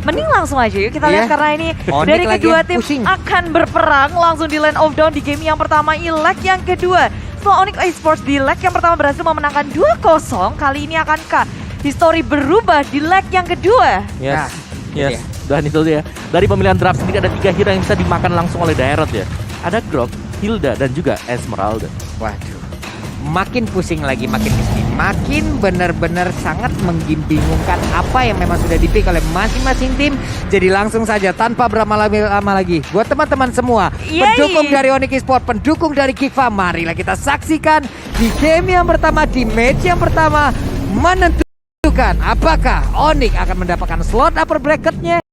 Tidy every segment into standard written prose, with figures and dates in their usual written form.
Mending langsung aja yuk kita lihat karena ini Onyx dari lagi kedua yang tim pusing. akan berperang langsung di Land of Dawn di game yang pertama, leg yang kedua. Setelah Onyx Esports di leg yang pertama berhasil memenangkan 2-0, kali ini akankah history berubah di leg yang kedua? Yes. Yes. Dan itu dia. Dari pemilihan draft sendiri ada 3 hero yang bisa dimakan langsung oleh Daerot ya. Ada Grok, Hilda, dan juga Esmeralda. Waduh, makin pusing lagi, makin miskin. Makin benar-benar sangat membingungkan apa yang memang sudah dipick oleh masing-masing tim. Jadi langsung saja tanpa berlama-lama lagi. Buat teman-teman semua, pendukung dari Onyx Esports, pendukung dari Kikfa, marilah kita saksikan di game yang pertama, di match yang pertama, menentukan apakah Onyx akan mendapatkan slot upper bracketnya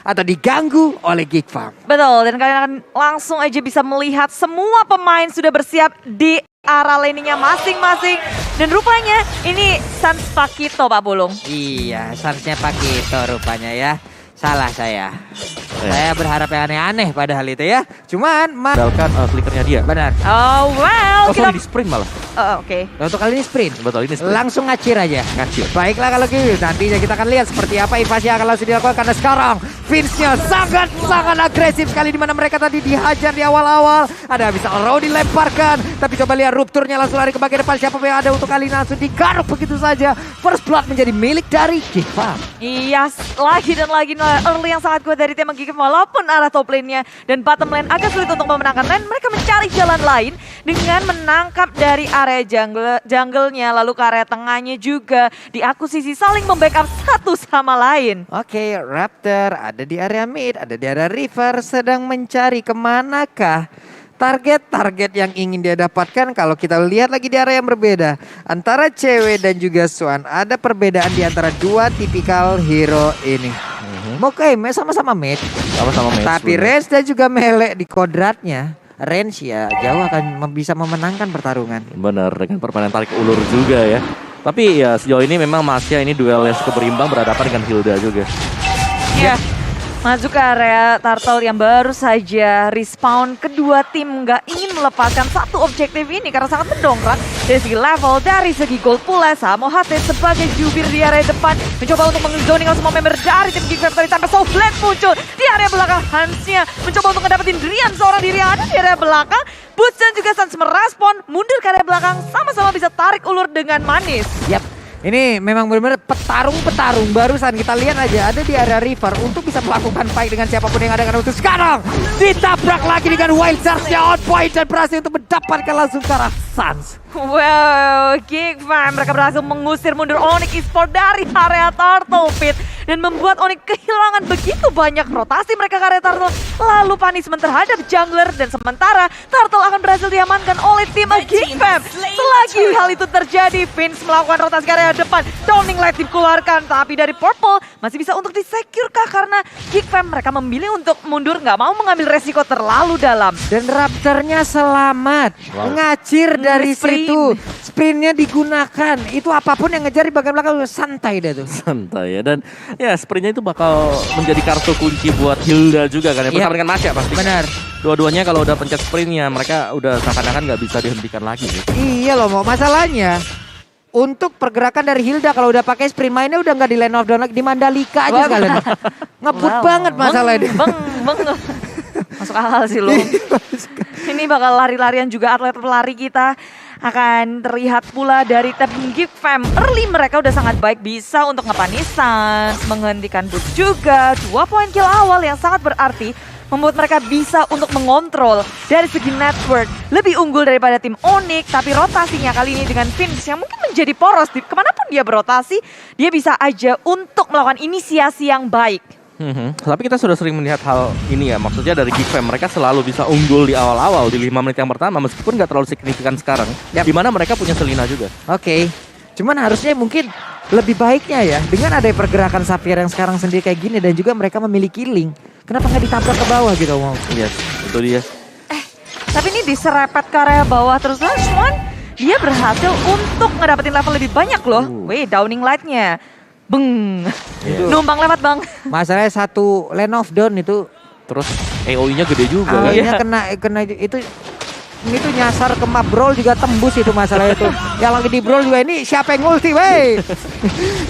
atau diganggu oleh Geek Farm. Betul, dan kalian akan langsung aja bisa melihat semua pemain sudah bersiap di arah laningnya masing-masing. Dan rupanya ini Sans Pakito, Pak Bulung. Iya, seharusnya pakai itu rupanya ya. Salah saya. Saya berharap yang aneh-aneh padahal itu ya. Cuman Dalkan flickernya dia. benar. Oh wow, Oh sorry, di sprint malah. Oke. Untuk kali ini sprint. Betul, ini sprint. Langsung ngacir aja. Ngacir. Baiklah kalau gitu, nantinya kita akan lihat seperti apa invasi yang akan langsung dilakukan. Karena sekarang Vince-nya sangat agresif sekali, di mana mereka tadi dihajar di awal-awal. Ada bisa Oro dilemparkan, tapi coba lihat rupturnya langsung lari ke bagian depan. Siapa yang ada untuk kali ini langsung digaruk begitu saja. First blood menjadi milik dari Kikfa. Iya, lagi dan lagi early yang sangat kuat dari tim Geek walaupun arah top lane-nya dan bottom lane agak sulit untuk memenangkan lane, mereka mencari jalan lain dengan menangkap dari area jungle-nya lalu ke area tengahnya juga diakusisi saling membackup satu sama lain. Oke, Raptor ada di area mid, ada di area river, sedang mencari kemanakah target-target yang ingin dia dapatkan. Kalau kita lihat lagi di area yang berbeda antara cewek dan juga Swan, ada perbedaan di antara dua tipikal hero ini. Oke, sama-sama mid, Sama-sama match. tapi range dan juga melee di kodratnya. Range ya jauh akan bisa memenangkan pertarungan. Benar, dengan permainan tarik ulur juga ya. Tapi ya sejauh ini memang Masya ini duel yang cukup berimbang berhadapan dengan Hilda juga. Iya. Masuk ke area turtle yang baru saja respawn. Kedua tim nggak ingin melepaskan satu objektif ini karena sangat mendongkrak dari segi level, dari segi gold pula. Samo HT sebagai jubir di area depan mencoba untuk mengzoning semua member dari tim Geek Factory tanpa Soulblade muncul di area belakang. Hansnya mencoba untuk ngedapetin Drian, seorang diri yang ada di area belakang. Boots dan juga Sans merespon mundur ke area belakang, sama-sama bisa tarik ulur dengan manis. Yap. Ini memang benar-benar petarung-petarung. Barusan kita lihat aja ada di area river untuk bisa melakukan fight dengan siapapun yang ada. Karena untuk sekarang ditabrak lagi dengan Wild Charge-nya on point dan berhasil untuk mendapatkan langsung ke arah Sans. Wow, Geek Farm mereka berhasil mengusir mundur Onyx Esports dari area Turtle Pit dan membuat Onyx kehilangan begitu banyak rotasi mereka ke area Turtle. Lalu punishment terhadap jungler dan sementara Turtle akan berhasil diamankan oleh tim Geek Farm. Selagi hal itu terjadi, Vince melakukan rotasi ke area depan. Downing Light dikeluarkan, tapi dari Purple masih bisa untuk disecure kah karena Geek Farm mereka memilih untuk mundur, nggak mau mengambil resiko terlalu dalam. Dan Raptornya selamat. Wow. Ngacir dari sprint. situ. Sprintnya digunakan. Itu apapun yang ngejar di bagian belakang santai deh tuh. Santai ya. Dan ya sprintnya itu bakal menjadi kartu kunci buat Hilda juga kan ya. Bersama dengan Masya pasti. Benar. Dua-duanya kalau udah pencet sprintnya mereka udah seakan-akan nggak bisa dihentikan lagi. Iya loh, mau masalahnya. Untuk pergerakan dari Hilda kalau udah pakai sprint mainnya udah nggak di Land of Dawn lagi, di Mandalika aja sekalian. Ngebut banget masalahnya. Beng. Masuk akal sih lo. Ini bakal lari-larian juga atlet pelari kita akan terlihat pula dari tim Geek Fam. Early mereka udah sangat baik, bisa untuk ngepanisan, menghentikan boots juga. 2 poin kill awal yang sangat berarti membuat mereka bisa untuk mengontrol dari segi network. Lebih unggul daripada tim Onyx, tapi rotasinya kali ini dengan Vince yang mungkin menjadi poros. Kemanapun dia berotasi, dia bisa aja untuk melakukan inisiasi yang baik. Tapi kita sudah sering melihat hal ini ya, maksudnya dari Geek Fam mereka selalu bisa unggul di awal-awal di 5 menit yang pertama meskipun nggak terlalu signifikan sekarang. Yap. Di mana mereka punya Selina juga. Oke. Cuman harusnya mungkin lebih baiknya ya dengan ada pergerakan Sapphire yang sekarang sendiri kayak gini dan juga mereka memiliki link. Kenapa nggak ditabrak ke bawah gitu mau? Yes, itu dia. Tapi ini diserempet ke area bawah terus. Swan, dia berhasil untuk ngedapetin level lebih banyak loh. Wih, Downing Light-nya. Beng. Numpang lewat bang. Masalahnya satu Land of Dawn itu Terus AOE-nya gede juga. Ah, kan? iya. kena itu Ini tuh nyasar ke map brawl juga tembus itu masalah itu. Yang lagi di brawl juga ini siapa yang ulti wey.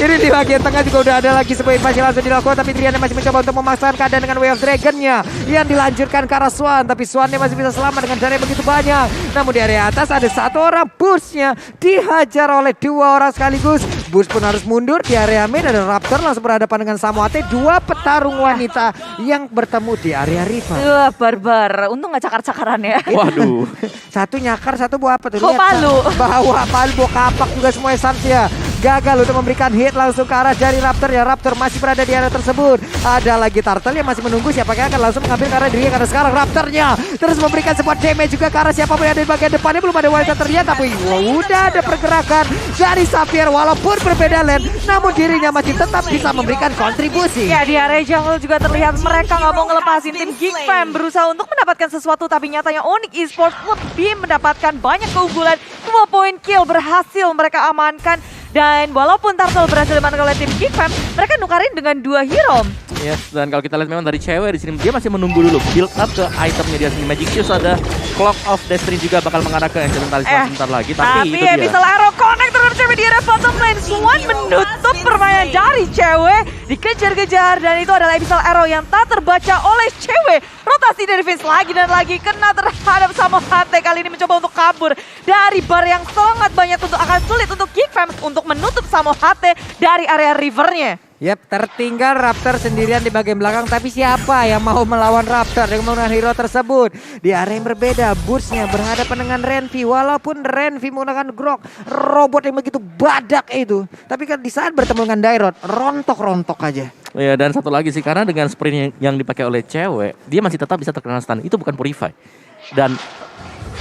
Ini di bagian tengah juga udah ada lagi sebuah invasi langsung dilakukan. Tapi Triana masih mencoba untuk memaksakan keadaan dengan Way of Dragon-nya yang dilanjutkan ke arah Swan. Tapi Swan-nya masih bisa selamat dengan cara yang begitu banyak. Namun di area atas ada satu orang Burst-nya dihajar oleh dua orang sekaligus. Burst pun harus mundur. Di area mid ada Raptor langsung berhadapan dengan Samoate. Dua petarung wanita yang bertemu di area rival. Wah, barbar. Untung gak cakar-cakaran ya. Waduh. Satu nyakar, satu bawa apa tuh? Bawa palu. Bawa palu, bawa kapak juga semua esansnya. Gagal untuk memberikan hit langsung ke arah dari Raptor ya. Raptor masih berada di area tersebut. Ada lagi Turtle yang masih menunggu siapa yang akan langsung mengambil ke arah dirinya. Karena sekarang Raptornya terus memberikan sebuah damage juga ke arah siapapun yang ada di bagian depannya. Belum ada wanita terlihat tapi udah ada pergerakan dari Xavier walaupun berbeda lane. Namun dirinya masih tetap bisa memberikan kontribusi. Ya, di area jungle juga terlihat mereka nggak mau ngelepasin tim Geek Fam berusaha untuk mendapatkan sesuatu, tapi nyatanya Onyx Esports lebih mendapatkan banyak keunggulan. 2 poin kill berhasil mereka amankan. Dan walaupun Turtle berhasil dimanfaatkan oleh tim Geek Fam, mereka nukarin dengan 2 hero. Yes, dan kalau kita lihat memang dari cewek di sini dia masih menunggu dulu build up ke itemnya dia sendiri. Magic Shoes ada Clock of Destiny juga bakal mengarah ke Enchanted Talisman sebentar lagi. Tapi itu dia. Abyssal Arrow connect terhadap cewek di area bottom lane. Swan menutup permainan dari cewek. Dikejar-kejar dan itu adalah Abyssal Arrow yang tak terbaca oleh cewek. Rotasi dari Vince lagi dan lagi kena terhadap Samoate. Kali ini mencoba untuk kabur dari bar yang sangat banyak, tentu akan sulit untuk Geek Fam untuk menutup Samoate dari area rivernya. Yap, tertinggal Raptor sendirian di bagian belakang. Tapi siapa yang mau melawan Raptor dengan menggunakan hero tersebut? Di area yang berbeda, Burst-nya berhadapan dengan Renvi. Walaupun Renvi menggunakan Grok, robot yang begitu badak itu. Tapi kan di saat bertemu dengan Dairot, rontok-rontok aja. Ya, dan satu lagi sih, karena dengan sprint yang dipakai oleh cewek, dia masih tetap bisa terkena stun. Itu bukan Purify. Dan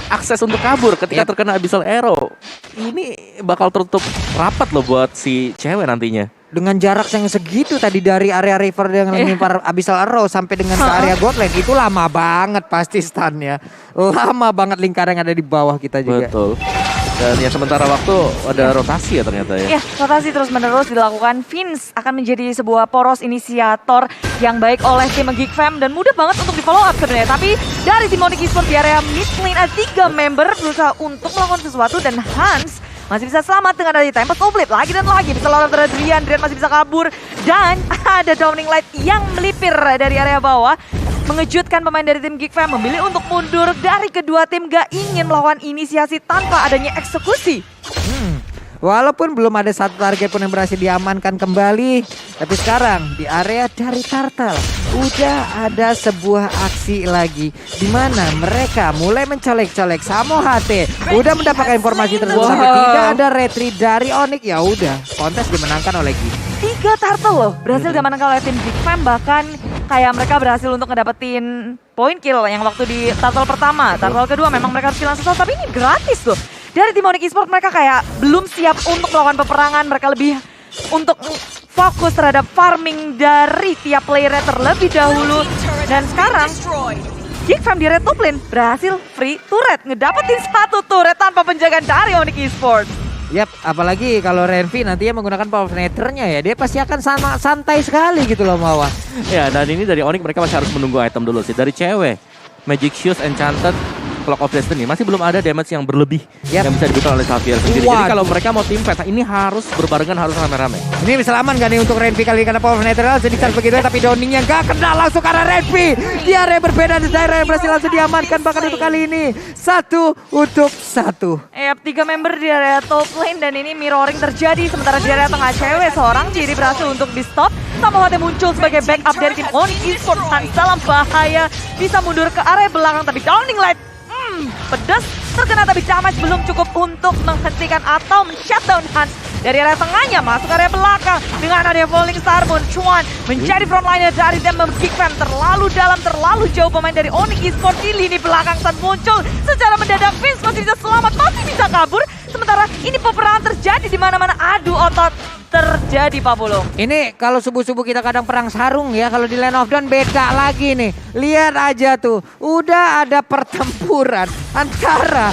akses untuk kabur ketika terkena Abyssal Arrow, ini bakal tertutup rapat loh buat si cewek nantinya. Dengan jarak yang segitu tadi dari area river dengan lempar Abyssal Arrow sampai dengan ke area Godland, itu lama banget pasti stunnya. Lama banget lingkaran yang ada di bawah kita juga. Betul. Dan ya sementara waktu ada rotasi ya ternyata ya. Ya, rotasi terus menerus dilakukan. Vince akan menjadi sebuah poros inisiator yang baik oleh tim Geek Fam dan mudah banget untuk di follow up sebenarnya. Tapi dari tim Onyx Esports di area mid lane ada 3 member berusaha untuk melakukan sesuatu dan Hans masih bisa selamat dengan ada Tempest Oblit lagi dan lagi. Bisa lawan terhadap Drian masih bisa kabur. Dan ada Downing Light yang melipir dari area bawah. Mengejutkan pemain dari tim Geek Fam memilih untuk mundur dari kedua tim, gak ingin melawan inisiasi tanpa adanya eksekusi. Walaupun belum ada satu target pun yang berhasil diamankan kembali. Tapi sekarang di area dari Turtle udah ada sebuah aksi lagi. Di mana mereka mulai mencolek-colek Samoate. Udah mendapatkan informasi tersebut. Tapi tidak ada retreat dari Onyx. Ya udah, kontes dimenangkan oleh Geek. 3 Turtle loh berhasil diamankan oleh tim Geek Fam. Bahkan kayak mereka berhasil untuk ngedapetin point kill yang waktu di Turtle pertama. Turtle kedua memang mereka harus kehilangan sesuatu, tapi ini gratis tuh. Dari tim Onyx Esports mereka kayak belum siap untuk melakukan peperangan. Mereka lebih untuk fokus terhadap farming dari tiap playernya terlebih dahulu. Dan sekarang Geek Fam di red top lane berhasil free turret. Ngedapetin 1 turret tanpa penjagaan dari Onyx Esports. Yap, apalagi kalau Renvi nantinya menggunakan power penetrnya ya, dia pasti akan santai sekali gitu loh Mawa. Ya, dan ini dari Onyx mereka masih harus menunggu item dulu sih. Dari cewek, Magic Shoes, Enchanted, Clock of Destiny masih belum ada damage yang berlebih yang bisa diberikan oleh Xavier sendiri. Jadi kalau mereka mau tim fight, ini harus berbarengan, harus rame-rame. Ini bisa aman gak nih untuk Renvi kali ini karena power penetrnya jadi charge begitu, tapi Downing-nya gak kena langsung karena Renvi. Di area berbeda, daerah yang berhasil langsung diamankan bahkan untuk kali ini 1 untuk 1. Yap, 3 member di area top lane dan ini mirroring terjadi. Sementara di area tengah cewek seorang diri berhasil untuk di stop. Samoate muncul sebagai backup dari tim Onyx Esports. Hans dalam bahaya, bisa mundur ke area belakang tapi Downing Light pedas terkena, tapi damage belum cukup untuk menghentikan atau men-shutdown Hans. Dari area tengahnya masuk area belakang dengan ada Falling Star Moon. Chuan menjadi frontliner dari tim Geek Fam. Terlalu dalam, terlalu jauh pemain dari Onyx Esports di lini belakang saat muncul secara mendadak. Vince masih bisa selamat, masih bisa kabur. Sementara ini peperangan terjadi di mana-mana, adu otot terjadi Pak Pulung. Ini kalau subuh-subuh kita kadang perang sarung ya, kalau di Land of Dawn beda lagi nih. Lihat aja tuh, udah ada pertempuran antara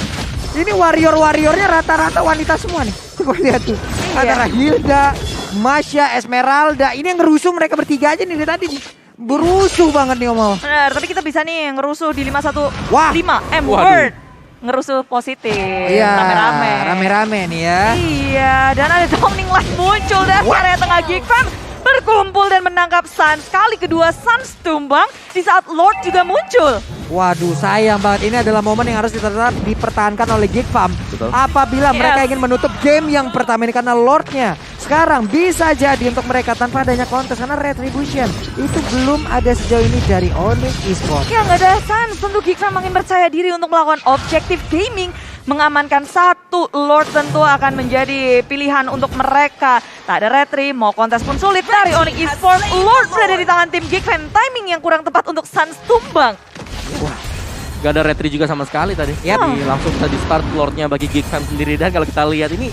ini warrior-warriornya rata-rata wanita semua nih. Coba lihat tuh. Antara Hilda, Masya, Esmeralda. Ini yang ngerusuh mereka bertiga aja nih dari tadi nih. Berusuh banget nih Om. Benar, tapi kita bisa nih ngerusuh di 515 Wah. M-Word. ngerusuh positif. Iya, Rame-rame. rame-rame nih ya. Iya, dan ada Downing Light muncul dari area tengah Geek Fam. Berkumpul dan menangkap Suns. Kali kedua Suns tumbang di saat Lord juga muncul. Waduh, sayang banget. Ini adalah momen yang harus tetap dipertahankan oleh Geek Fam. Betul. Apabila mereka Yes. ingin menutup game yang pertama ini karena Lordnya. Sekarang bisa jadi untuk mereka tanpa adanya kontes karena Retribution itu belum ada sejauh ini dari Onyx Esports. Ya nggak ada Suns, tentu Geek Fam makin percaya diri untuk melakukan objektif gaming. Mengamankan satu Lord tentu akan menjadi pilihan untuk mereka. Tak ada retri, mau kontes pun sulit dari Onyx Esports. Lord berada di tangan tim Geek Fam, timing yang kurang tepat untuk Suns tumbang. Gak ada retri juga sama sekali tadi. Yap. Jadi langsung tadi start Lordnya bagi Geek Fam sendiri. Dan kalau kita lihat ini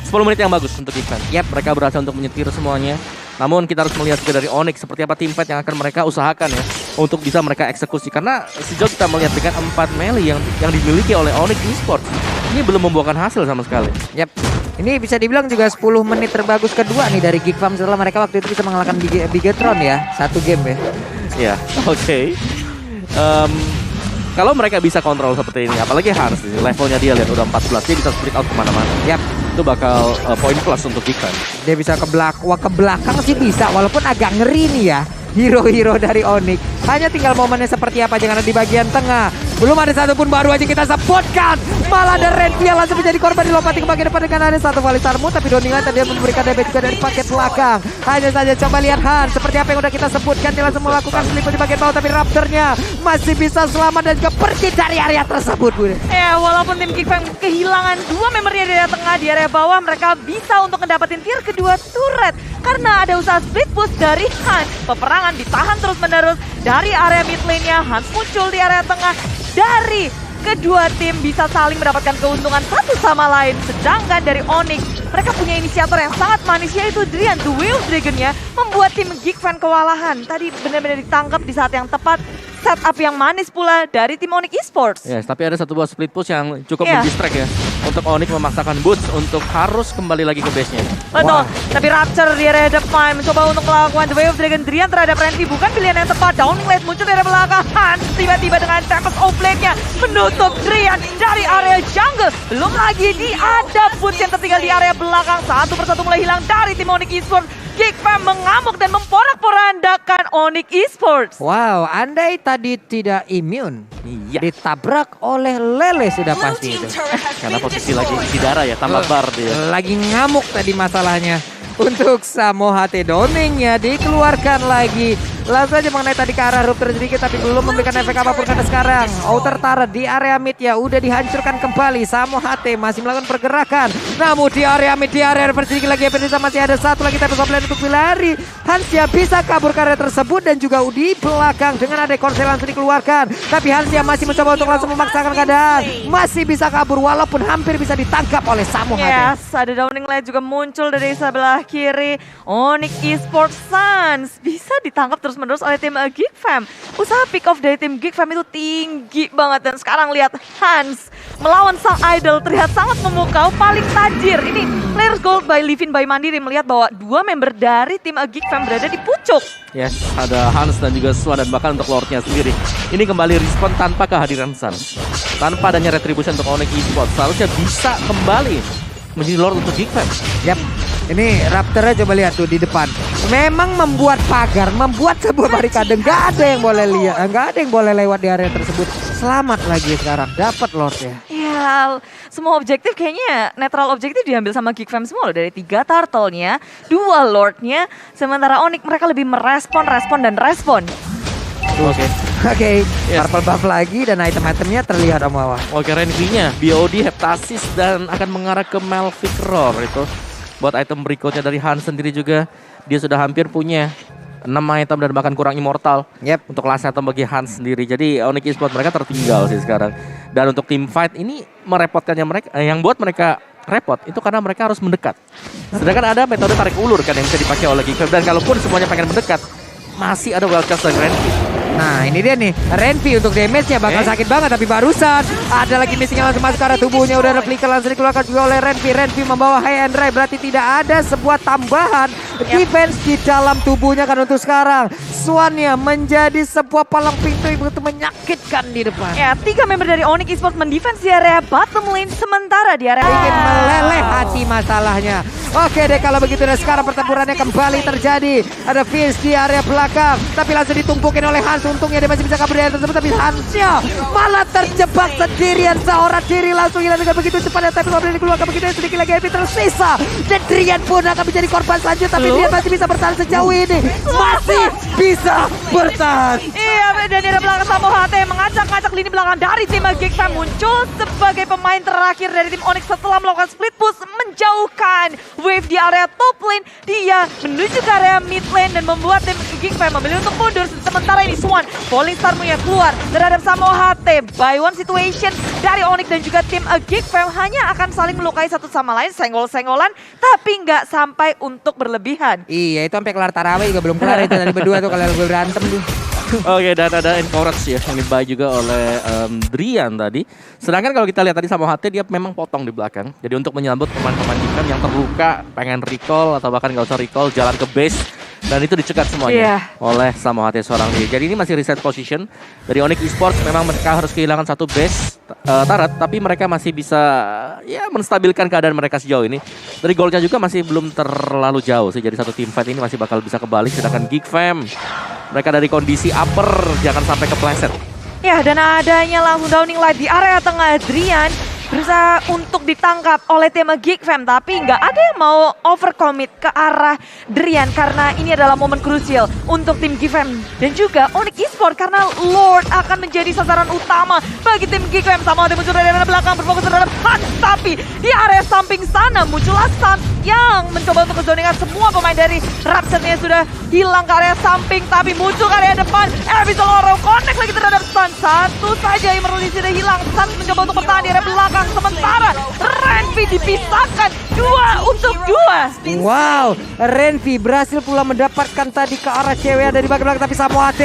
10 menit yang bagus untuk Geek Fam. Yap. Mereka berhasil untuk menyetir semuanya. Namun kita harus melihat juga dari Onyx seperti apa team fight yang akan mereka usahakan ya untuk bisa mereka eksekusi. Karena sejauh kita melihat dengan 4 melee yang dimiliki oleh Onyx Esports, ini belum membuahkan hasil sama sekali. Yap. Ini bisa dibilang juga 10 menit terbagus kedua nih dari Geek Fam setelah mereka waktu itu bisa mengalahkan Bigetron ya. Satu game ya. Ya, oke. Kalau mereka bisa kontrol seperti ini, apalagi Hans, levelnya dia lihat udah 14, dia bisa split out kemana-mana. Yap. Itu bakal poin plus untuk Geek Fam. Dia bisa ke belakang sih bisa, walaupun agak ngeri nih ya. Hero-hero dari Onyx. Hanya tinggal momennya seperti apa jangan di bagian tengah. Belum ada satupun, baru aja kita sebutkan. Malah ada Renvi yang langsung menjadi korban dilompati ke bagian depan dengan ada satu volley Sarmu. Tapi Downing Light tadi memberikan damage juga dari paket belakang. Hanya saja coba lihat Hans. Seperti apa yang udah kita sebutkan. Dia langsung melakukan seliput di bagian bawah. Tapi Raptornya masih bisa selamat dan juga pergi dari area tersebut. Budi. Ya, walaupun tim Geek Fam kehilangan 2 membernya di area tengah, di area bawah mereka bisa untuk mendapatkan tier kedua turret. Karena ada usaha split push dari Hans. Peperangan ditahan terus-menerus dari area mid lane-nya. Hans muncul di area tengah. Dari kedua tim bisa saling mendapatkan keuntungan satu sama lain. Sedangkan dari Onyx, mereka punya inisiator yang sangat manis yaitu Drian. The Whale Dragon-nya membuat tim Geek Fam kewalahan. Tadi benar-benar ditangkap di saat yang tepat. Setup yang manis pula dari tim Onyx Esports. Yes, tapi ada satu buah split push yang cukup Iya. mendistract ya. Untuk Onyx memaksakan Boots untuk harus kembali lagi ke base-nya. Betul, Wah. tapi Rapture di area depan mencoba untuk melakukan The Way of Dragon. Drian terhadap Renvi bukan pilihan yang tepat. Downing Light muncul dari belakang. Hans tiba-tiba dengan Tempest of Blade-nya menutup Drian dari area jungle. Belum lagi ada Boots yang tertinggal di area belakang. Satu persatu mulai hilang dari tim Onyx Esports. Geek Fam mengamuk dan memporak-porandakan Onyx Esports. Wow, andai tadi tidak immune. Iya. Ditabrak oleh Lele sudah pasti itu. Karena posisi lagi di darah ya, tambah bar dia. Lagi ngamuk tadi masalahnya. Untuk Samoa Downing-nya dikeluarkan lagi. Langsung aja mengenai tadi ke arah Rupter sedikit tapi belum memberikan efek apapun karena sekarang Outer Turret di area mid ya udah dihancurkan kembali. Samoa masih melakukan pergerakan. Namun di area mid, di area sedikit lagi Ebenezer masih ada satu lagi tapi plan untuk berlari. Hansia bisa kabur ke area tersebut dan juga di belakang dengan ada Korsel langsung dikeluarkan. Tapi Hansia masih mencoba untuk langsung memaksakan keadaan. Masih bisa kabur walaupun hampir bisa ditangkap oleh Samoa. Yes, ada Downing Light juga muncul dari sebelah kiri. Onyx Esports Suns bisa ditangkap terus-menerus oleh tim Geek Fam. Usaha pick off dari tim Geek Fam itu tinggi banget. Dan sekarang lihat Hans melawan sang idol terlihat sangat memukau, paling tajir. Ini Players Gold by Livin by Mandiri melihat bahwa 2 member dari tim Geek Fam berada di pucuk. Yes, ada Hans dan juga Swan dan bahkan untuk Lordnya sendiri. Ini kembali respon tanpa kehadiran Suns. Tanpa adanya retribution untuk Onyx Esports. Seharusnya bisa kembali menjadi Lord untuk Geek Fam. Yap. Ini Raptornya coba lihat tuh di depan. Memang membuat pagar, membuat sebuah barikade. Nggak ada yang boleh lihat, nggak ada yang boleh lewat di area tersebut. Selamat lagi sekarang, dapat Lord ya. Ya, semua objektif kayaknya netral objektif diambil sama Geek Fam semua loh. Dari 3 turtle-nya, 2 Lord-nya. Sementara Onyx mereka lebih merespon dan respon. Oke, Yes. purple buff lagi dan item-itemnya terlihat Om Wawa. Oke, Renvi-nya BOD, Heptasis dan akan mengarah ke Melvic Roar itu. Buat item berikutnya dari Hans sendiri juga dia sudah hampir punya 6 item dan bahkan kurang immortal. Yep. Untuk last item bagi Hans sendiri. Jadi Onyx Esports mereka tertinggal sih sekarang. Dan untuk team fight ini merepotkannya mereka, yang buat mereka repot itu karena mereka harus mendekat. Sedangkan ada metode tarik ulur kan yang bisa dipakai oleh Geek Fam. Dan kalaupun semuanya pengen mendekat, masih ada wildcard dari Renvi. Nah ini dia nih, Renvi untuk damage-nya bakal sakit banget. Tapi barusan ada lagi missing yang langsung masuk ke arah tubuhnya. Udah ada flicker langsung dikeluarkan juga oleh Renvi. Renvi membawa high and dry, berarti tidak ada sebuah tambahan Defense di dalam tubuhnya kan untuk sekarang. Swannya menjadi sebuah palang pintu yang begitu menyakitkan di depan. Ya, 3 member dari Onyx Esports mendefense di area bottom lane, sementara di area Ingin meleleh hati masalahnya. Oke deh kalau begitu, dan sekarang pertempurannya kembali terjadi. Ada Fizz di area belakang, tapi langsung ditumpukin oleh Hans. Untungnya dia masih bisa kabur dari tersebut, tapi Hansnya malah terjebak sendirian seorang diri. Langsung hilang dengan begitu cepatnya, tapi kalau dia keluarkan begitu sedikit lagi Epi tersisa. Dan Drian pun akan menjadi korban selanjutnya, tapi dia masih bisa bertahan sejauh ini. Masih bisa bertahan. Iya, dan di area belakang Samo HT mengacak-ngacak lini belakang dari tim Geek Fam, muncul sebagai pemain terakhir dari tim Onyx setelah melakukan split push menjauhkan wave di area top lane. Dia menuju ke area mid lane dan membuat tim Geek Fam memilih untuk mundur. Sementara ini Swan, Falling Star punya keluar terhadap Samo HT. By one situation dari Onyx dan juga tim Geek Fam hanya akan saling melukai satu sama lain, senggol-senggolan, tapi nggak sampai untuk berlebihan. Iya, itu sampai kelar tarawih juga belum kelar itu tadi berdua tuh kalau berantem tuh. Oke, dan ada encourage ya yang dibuy juga oleh Drian tadi. Sedangkan kalau kita lihat tadi sama HT, dia memang potong di belakang. Jadi untuk menyambut pemain-pemain Gikam yang terluka, pengen recall atau bahkan nggak usah recall, jalan ke base. Dan itu dicegat semuanya oleh Samo HT seorang diri. Jadi ini masih reset position dari Onyx Esports. Memang mereka harus kehilangan satu base turret, tapi mereka masih bisa ya menstabilkan keadaan mereka sejauh ini. Dari goalnya juga masih belum terlalu jauh sih. Jadi satu team fight ini masih bakal bisa kebalik. Sedangkan Geek Fam, mereka dari kondisi upper jangan sampai kepleset. Ya, dan adanya langsung downing light di area tengah. Drian berusaha untuk ditangkap oleh tim Geek Fam, tapi nggak ada yang mau overcommit ke arah Drian karena ini adalah momen krusial untuk tim Geek Fam dan juga Onyx Esports karena Lord akan menjadi sasaran utama bagi tim Geek Fam. Sama muncul dari area belakang berfokus terhadap Hans, tapi di area samping sana muncullah Sans yang mencoba untuk menzoningan semua pemain dari Rapture-nya sudah hilang ke area samping, tapi muncul ke area depan. Bisa Loro connect lagi terhadap Sans. Satu saja yang sudah hilang. Sans mencoba untuk bertahan di area belakang. Sementara Renvi dipisahkan 2 untuk 2. Wow, Renvi berhasil pula mendapatkan tadi ke arah cewek dari bagian belakang, tapi Samo HT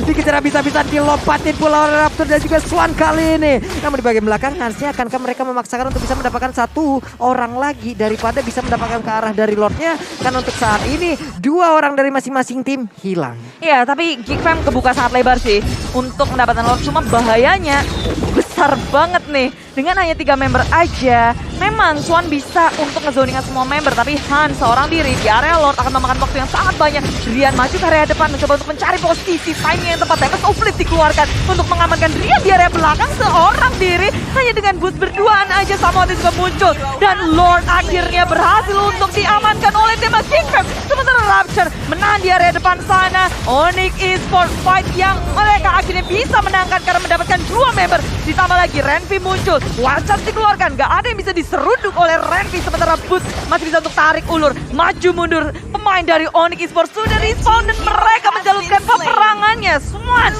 dikejar bisa-bisa dilompatin pula oleh Raptor dan juga Swan kali ini. Namun di bagian belakang Hansnya akankah mereka memaksakan untuk bisa mendapatkan satu orang lagi daripada bisa mendapatkan ke arah dari Lordnya? Kan untuk saat ini 2 orang dari masing-masing tim hilang. Iya, tapi Geek Fam kebuka sangat lebar sih untuk mendapatkan Lord. Cuma bahayanya besar banget nih. Dengan hanya 3 member aja, memang Swan bisa untuk ngezoningan semua member, tapi Han seorang diri di area Lord akan memakan waktu yang sangat banyak. Drian maju ke area depan mencoba untuk mencari posisi timing yang tepat. Tempest of Fleet dikeluarkan untuk mengamankan Drian di area belakang seorang diri. Hanya dengan boost berduaan aja Samo HT juga muncul. Dan Lord akhirnya berhasil untuk diamankan oleh tim Geek Fam. Sementara Rapture menahan di area depan sana. Onyx Esports fight yang mereka akhirnya bisa menangkan karena mendapatkan 2 member. Ditambah lagi Renvi muncul. Warchat dikeluarkan, gak ada yang bisa diseruduk oleh Renvi. Sementara Boots masih bisa untuk tarik ulur, maju mundur. Pemain dari Onyx Esports sudah respawn dan mereka menjalurkan peperangannya. Swan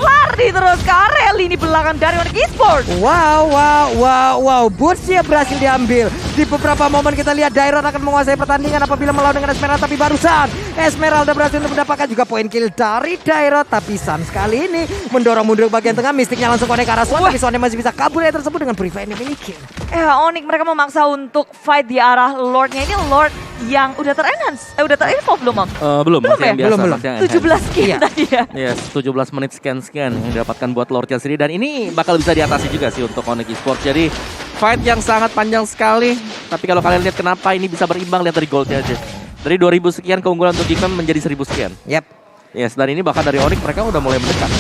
lari terus ke area lini belakang dari Onyx Esports. Wow, Bootsnya berhasil diambil. Di beberapa momen kita lihat Dairon akan menguasai pertandingan apabila melawan dengan Esmeralda, tapi barusan Esmeralda berhasil untuk mendapatkan juga poin kill dari Dairon. Tapi Sans kali ini mendorong mundur bagian tengah, mistiknya langsung konek ke arah Swan, tapi Swan masih bisa kabur ya tersebut dengan Priva ini miliki. Onyx mereka memaksa untuk fight di arah Lordnya. Ini Lord yang udah ter-enhance, udah ter-info belum, Mam? Belum, Belum masih yang ya? biasa, Belum. masih yang 17 kill Iya. tadi ya. Yes, 17 menit scan-scan yang didapatkan buat Lordnya sendiri. Dan ini bakal bisa diatasi juga sih untuk Onyx Esports. Jadi fight yang sangat panjang sekali. Tapi kalau kalian lihat kenapa ini bisa berimbang, lihat dari goldnya aja. Dari 2000 sekian keunggulan untuk Geekman menjadi 1000 sekian. Yap. Yes, dan ini bahkan dari Onyx mereka udah mulai mendekat.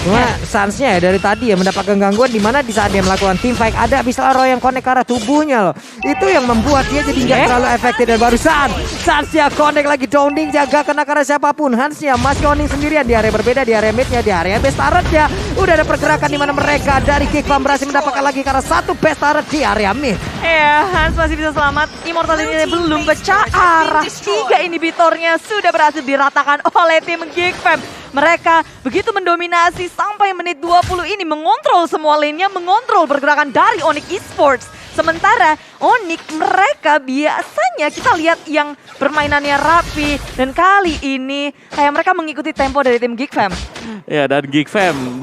Cuma Sansnya ya dari tadi ya mendapatkan gangguan di mana di saat dia melakukan team fight ada Abyssal Arrow yang connect ke arah tubuhnya loh. Itu yang membuat dia jadi nggak terlalu efektif, dan barusan Sansnya connect lagi downing, jaga kena ke arah siapapun. Hansnya masih owning sendirian di area berbeda, di area midnya, di area base turret-nya. Udah ada pergerakan di mana mereka dari Geek Fam berhasil mendapatkan lagi ke arah satu base turret di area mid. Hans masih bisa selamat. Immortal ini belum pecah arah. 3 inhibitornya sudah berhasil diratakan oleh tim Geek Fam. Mereka begitu mendominasi sampai menit 20 ini, mengontrol semua lane-nya, mengontrol pergerakan dari Onyx Esports. Sementara Onyx mereka biasanya kita lihat yang permainannya rapi, dan kali ini kayak mereka mengikuti tempo dari tim Geek Fam. Ya, dan Geek Fam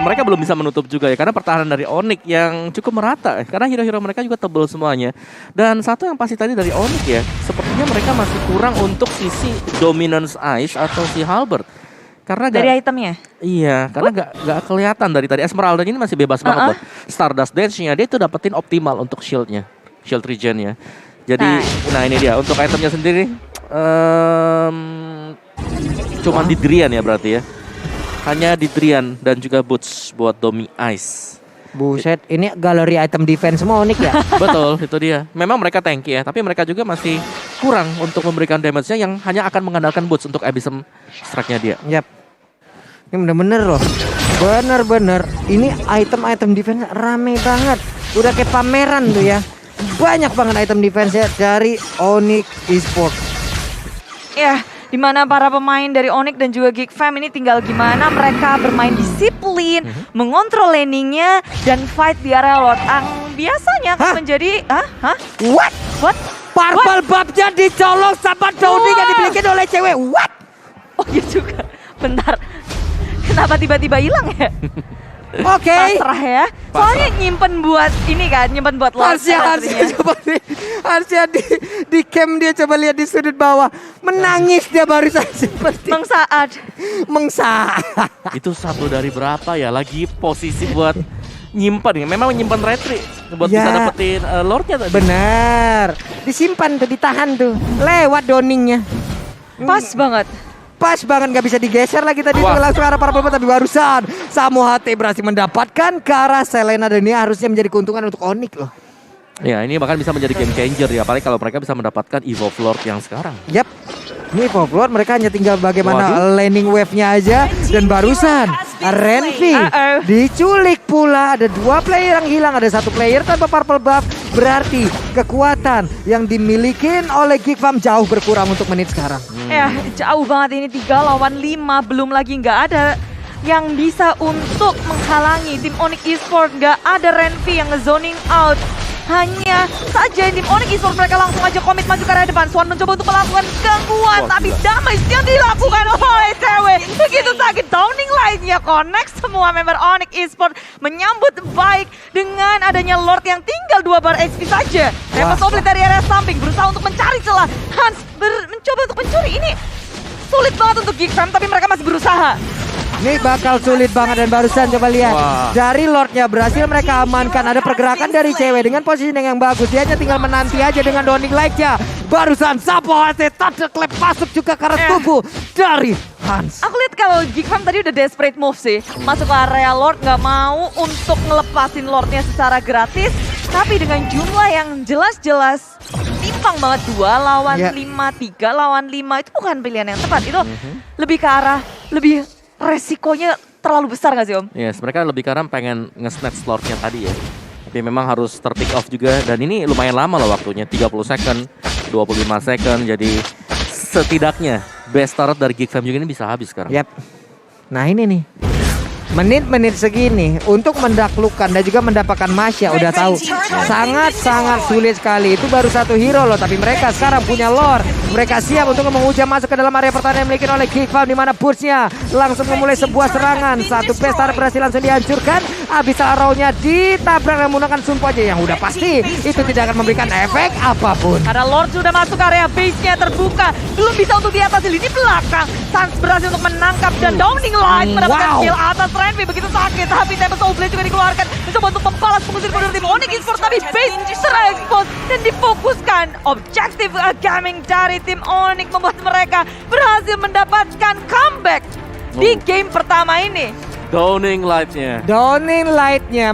mereka belum bisa menutup juga ya, karena pertahanan dari Onyx yang cukup merata, karena hero-hero mereka juga tebel semuanya. Dan satu yang pasti tadi dari Onyx ya, sepertinya mereka masih kurang untuk sisi dominance ice atau si Halberd. Karena Dari itemnya? Iya, karena nggak kelihatan dari tadi. Esmeralda ini masih bebas banget loh. Stardust Dance-nya dia itu dapetin optimal untuk shield-nya, shield regen-nya. Jadi, nah ini dia untuk itemnya sendiri. Cuman di Drian ya berarti ya. Hanya di Drian dan juga boots buat Domi Ice. Buset, ini galeri item defense semua Onyx ya. Betul, itu dia. Memang mereka tanky ya, tapi mereka juga masih kurang untuk memberikan damage-nya yang hanya akan mengandalkan boots untuk Abyssal strike-nya dia. Yap. Ini bener-bener loh. Bener-bener. Ini item-item defense rame banget. Udah kayak pameran tuh ya. Banyak banget item defense ya dari Onyx Esports. Ya, di mana para pemain dari Onyx dan juga Geek Fam ini tinggal gimana mereka bermain disiplin, mengontrol laningnya dan fight di area Lord. Yang biasanya akan menjadi What? What? Purple buff-nya dicolong sama Downing yang dimiliki oleh cewek. What? Oh iya juga. Bentar. Kenapa tiba-tiba hilang ya? Oke. Pasrah ya. Soalnya nyimpen buat ini kan, nyimpen buat Lord. Harusnya coba harusnya di camp dia coba lihat di sudut bawah. Menangis dia barusan seperti Mengsaat. Itu satu dari berapa ya? Lagi posisi buat nyimpan ya. Memang nyimpan retri buat Ya. bisa dapetin Lordnya tadi. benar. Disimpan tuh, ditahan tuh. Lewat Downingnya. Pas banget. Pas banget, nggak bisa digeser lagi tadi Wah. tuh langsung arah para pemain, tapi barusan Samu HT berhasil mendapatkan ke arah Selena dan ini harusnya menjadi keuntungan untuk Onyx loh. Ya ini bahkan bisa menjadi game changer ya. Apalagi kalau mereka bisa mendapatkan Evolve Lord yang sekarang. Yap. Ini Poplar mereka hanya tinggal bagaimana landing wave-nya aja. Dan barusan Renvi diculik pula. Ada 2 player yang hilang, ada 1 player tanpa purple buff. Berarti kekuatan yang dimiliki oleh Geek Fam jauh berkurang untuk menit sekarang. Ya, jauh banget ini 3 lawan 5. Belum lagi nggak ada yang bisa untuk menghalangi tim Onyx Esports. Nggak ada Renvi yang nge-zoning out. Hanya saja tim Onyx Esports mereka langsung aja komit maju ke arah depan. Swan mencoba untuk melakukan gangguan, tapi damage yang dilakukan oleh cewek begitu sakit. Downing Light-nya connect, semua member Onyx Esports menyambut baik dengan adanya Lord yang tinggal 2 bar HP saja. Tempest Oblit dari area samping berusaha untuk mencari celah. Hans mencoba untuk mencuri. Ini sulit banget untuk Geek Fam, tapi mereka masih berusaha. Ini bakal sulit banget dan barusan coba lihat. Dari Lordnya berhasil mereka amankan. Ada pergerakan dari cewek dengan positioning yang bagus. Dia hanya tinggal menanti aja dengan Downing Light-nya. Barusan Sapo HT Thunderclap masuk juga ke arah tubuh dari Hans. Aku lihat kalau Geek Fam tadi udah desperate move sih. Masuk ke area Lord, nggak mau untuk ngelepasin Lordnya secara gratis. Tapi dengan jumlah yang jelas-jelas timpang banget, 2 lawan 5, 3 lawan 5. Itu bukan pilihan yang tepat. Itu lebih ke arah, lebih resikonya terlalu besar gak sih Om? Yes, mereka lebih karena pengen nge-snatch Lordnya tadi ya. Tapi memang harus ter-pick off juga. Dan ini lumayan lama loh waktunya, 30 second, 25 second. Jadi setidaknya best turret dari Geek Fam juga ini bisa habis sekarang. Yap. Nah ini nih. Menit-menit segini untuk mendaklukkan dan juga mendapatkan Masya udah tahu sangat-sangat sulit sekali. Itu baru 1 hero loh, tapi mereka sekarang punya Lord. Mereka siap untuk menghujam masuk ke dalam area pertahanan yang dimiliki oleh Geek Fam, di mana Burst-nya langsung memulai sebuah serangan. 1 pesta berhasil langsung dihancurkan. Abyssal Arrow-nya ditabrak dan menggunakan sumpu aja yang udah pasti itu tidak akan memberikan efek apapun. Karena Lord sudah masuk ke area base-nya terbuka, belum bisa untuk diatasi lini belakang. Sans berhasil untuk menangkap dan Downing Light mendapatkan kill atas Renvi begitu sakit. Tapi Tempest Oblit juga dikeluarkan, mencoba untuk membalas pengusir mundur tim Onyx Esports, tapi base terekspos dan difokuskan. Objektif gaming dari tim Onyx membuat mereka berhasil mendapatkan comeback di game pertama ini. Downing Light-nya. Downing Light-nya